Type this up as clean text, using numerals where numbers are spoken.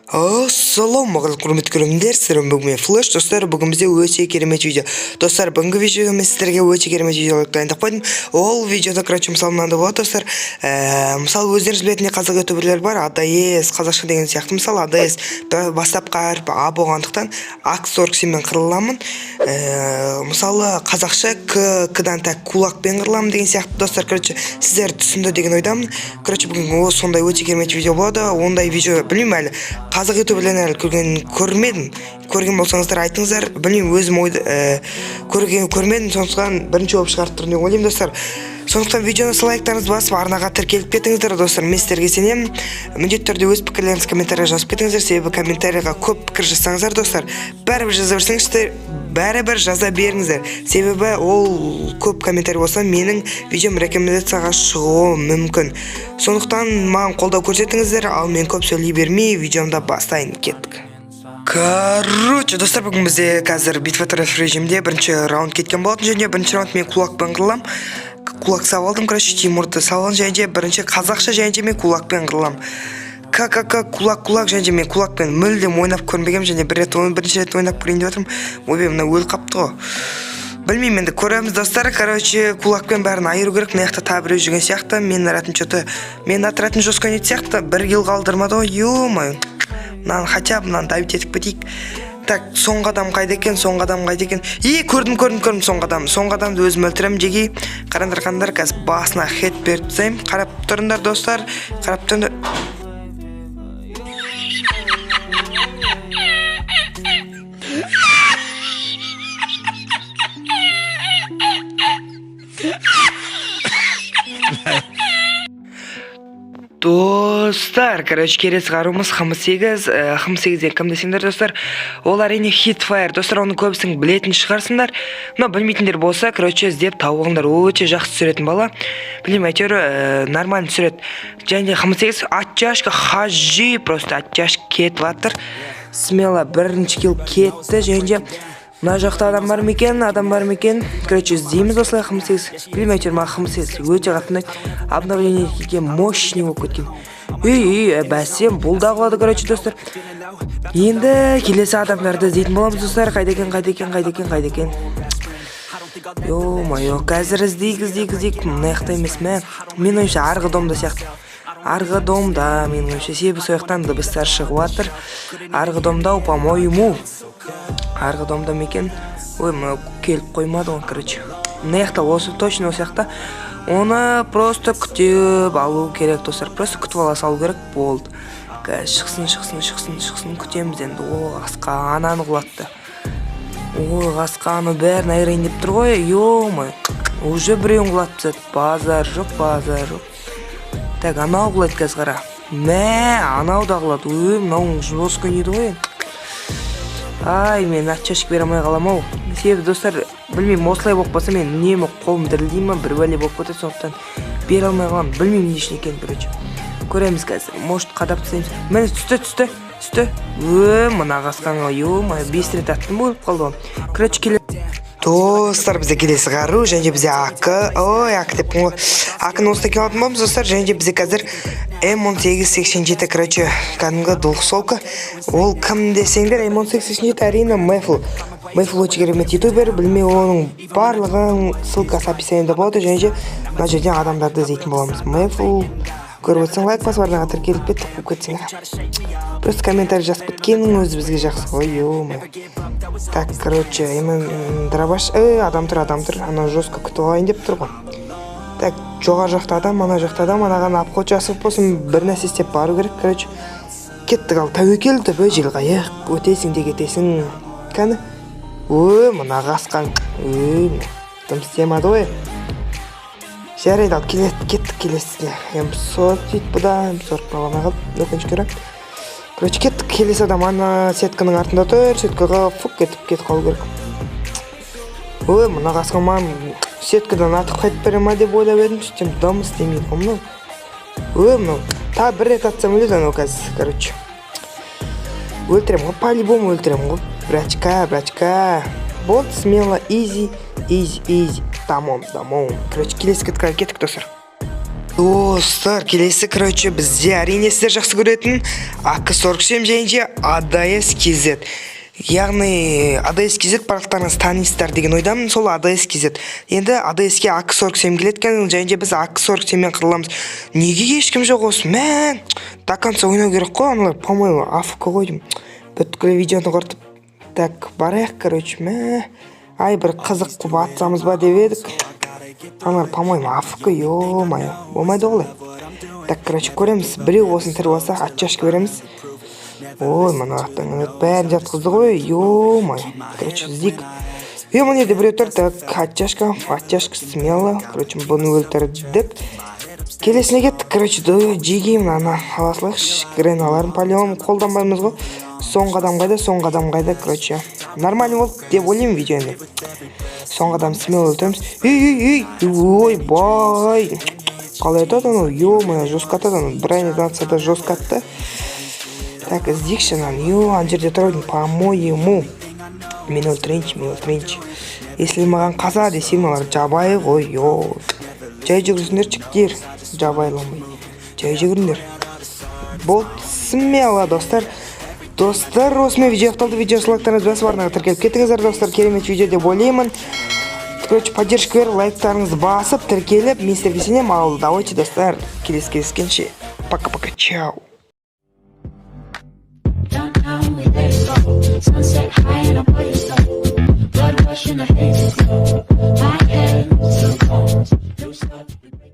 Ассалаумағалейкум құрметті көрермендер, сіздермен бүгін флеш достар. Бүгін бізде өте керемет видео. Достар, бүгінгі видеода мен сіздерге өте керемет видеолар дайындап қойдым. Ол видеода мысалы мынандай болады достар. Мысалы өздеріңіз білетіндей қазақ ютуберлер бар, АДС, қазақша деген сияқты. Мысалы АДС бастапқы әріп А болғандықтан АК-47-мен қырыламын. Мысалы қазақша К-дан тәк кулакпен қырыламын деген сияқты достар. Сіздер түсінді деген ойдамын. Бүгін сондай өте керемет видео болады. Ондай видео білмеймін әлі. Қазақ ютуберлерін әлі көрмедім. Көрген болсаңыздар айтыңыздар. Білмеймін, өзім көрмедім, сондықтан бірінші болып шығарып тұрмын деп ойлаймын достар. Сондықтан видеоны лайктарыңызды басып арнаға тіркеліп кетіңіздер достар. Мен сіздерге сенемін. Міндетті түрде өз пікірлеріңізді комментарийға жазып кетіңіздер. Себебі комментарийға көп пікір жазсаңыздар достар, бәрібір жаза беріңіздер. Себебі ол көп комментарий болса менің видеом рекомендацияға шығуы мүмкін. Сондықтан маған қолдау көрсетіңіздер, ал мен көп сөйлей бермей видеомда бастайын, кеттік. Достар, бүгін бізде қазір битва режимде бірінші раунд кеткен болатын, және бірінші раунд мен кулакпен қырылам. Кулак сабалдым, Тимурды салған, және бірінші қазақша, және мен кулакпен қырылам. Кулак, және мен кулакпен мүлдем ойнап көрмегем, және бірінші рет ойнап көрейін деп отырмын. Ойбай, мына өл қапты ғой. Білмеймін, енді көреміз достар. Кулакпен бәрін айыру керек. Мына жақта тағы біреу жүрген сияқты. Мен атыратын жосқан ет сияқты. Бір килл қалдырмады ғой. Ё-май. Мынаны хотя бы мынаны давить етіп кетейік. Так, соңғы адам қайда екен? Көрдім соңғы адамды өзім өлтіремін жеги. Қарандар, қазір басына хет беріп тастаймын. Қарап тұрыңдар достар. Қарап тұрыңдар. Достар, келесі қаруымыз Х8 кім десеңдер достар, ол әрине Hitfire. Достар, оны көбісің білетін шығарсыңдар. Но білмейтіндер болса, іздеп тауығыңдар. Өте жақсы түсіретін бала. Білмеймін, әйтеуір нормально түсіреді. Және Х8 атчашка хажи, просто атчашка кетіп жатыр. Смело бірінші килл кетті, және мына жақта адам бар ма екен? Іздейміз осылай Х8. Білмеймін, әйтеуір маған Х8 өте қатты ұнайды. Обновление келген, мощный болып кеткен. Бәсем, бұл да қалады, достар. Енді келесі адамдарды іздейтін боламыз достар. Қайда екен? Ё-майо, қазір іздейік. Мына жақта емес ме? Мен ойымша арғы домда сияқты. Арғы домда, мен ойымша себебі сояқтан дыбыстар шығып жатыр. Арғы домда, по-моему. Арғы домда мекен. Мына келіп қоймады ғой, Мына жақта осы, точно осы жақта. Оны просто күтіп алу керек достар. Просто күтіп ала салу керек, болды. Шықсын, күтеміз енді. Қасқа ананы құлатты. Қасқаны бәрін айырайын деп тұр ғой. Ё-май. Уже біреуін құлатты. Базар жоқ. Так, анау құлайды қазір қара. Анау да құлады. Мынау жосқа еді ғой. Мен атчашық бере алмай қалам. Себебі достар, білмеймін, осылай болып қалса мен үнемі қолым дірілдеймін ма, бір бәле болып кетеді, сондықтан бере алмай қалам. Білмеймін не үшін екенін, көреміз қазір. Может, қадап тастаймыз. Міне түсті. Мына қасқанға, ё-май, 5 рет аттым болып қалды ғой. Келеді. Достар, бізде келесі қару, және бізде АК деп қойған. АК-ны осында келетін боламыз достар, және бізде қазір М1887, кәдімгі дұлқысолка. Ол кім десеңдер, М1887 әрине Мэйфл өте керемет ютубер. Білмей, оның барлығын ссылкасы описаниеда болады, және мына жерден адамдарды іздейтін боламыз. Мэйфл көріп өтсің, лайк басып арнаға тіркеліп кетті, қуып кетсің. Просто комментарий жазып кеткенің өзі бізге жақсы. Ой-ё-май. Так, дробаш, адам тұр. Ана жостқа күтіп алайын деп тұр ғой. Так, жоғар жақта адам, ана жақта адам, анаған апқот жасып болсын, бір нәрсе істеп бару керек. Кеттік ал, тәуекел түбі желғайық, өтесің де кетесің. Кәні? Мына қасқан. Дым істемады ғой. Жарайды ал, кеттік келесіне. М40 дейді бұда, М40 бағана қалып, өкінші көрі. Кеттік, келесі адам ана сеткінің артында тұр, сеткіға фук кетіп қалу керек. Мына қасқан маған сеткідан атып қайтып бере ма деп ойлап едім, сөйтсем дым істемейді ғой мынау. Та бір рет атсам өледі анау қазір, Өлтірем ғой, по-любому өлтірем ғой. Брачка. Болды, смело, easy. Дамон. Келесі кеттік достар. Достар, келесі короче бізде әрине сіздер жақсы көретін АК-47 және АДС KZ. Яғни АДС KZ парақтарыңыз танисыздар деген ойдамын. Сол АДС KZ. Енді АДС-ке АК-47 келеткен, және біз АК-47-мен қырыламыз. Неге ешкім жоқ осы? Мән, до конца ойнау керек қой, аналар, по-моему, АФК қойдым. Бүткілі видеоны құртып. Так, барайық, короче, ай, бір қызық қып атсамыз ба деп едік. Аналар, по-моему, АФК, ё-моё, болмайды олай. Так, короче, көреміз. Біреу осын тірі болса, атчашка береміз. Ой, мана аттың бәрін жатқызды ғой, ё-моё. Короче, здик. Мына жерде біреу тұр, так, атчашка смело. Короче, бұны өлтірдік. Келесіне кеттік, короче, жегеймін ана аласылайықшы. Греналарын полион қолданбаймыз ғой. Соңғы адам қайда, короче. Нормально болды деп ойлаймын видеоны. Соңғы адам смело өлтіреміз. Ой, бай. Қалай айтады анау, ё-моё, жестко атады анау. Бронизацияда жестко атты. Так, іздейікші ананы, ана жерде тұрайын, по-моему. Мен өлтірейінші. Если маған қаза десем, алар жабай ғой, ё. Жай жүгірсіңдер, чіктер. Жабайламай. Жай жүгіріңдер. Болды, смело, достар. Достар, осымен видео аяқталды. Видео лайктарыңыз басып арнаға тіркеліп кетіңіздер, достар. Керемет видео деп ойлаймын. Короче, поддержка беріп, лайктарыңыз басып, тіркеліп, мен сіздерге сенемін. Ал, давайте, достар, келескенше. Пока-пока, чау. Sunset high and I'm blood rush in the haze.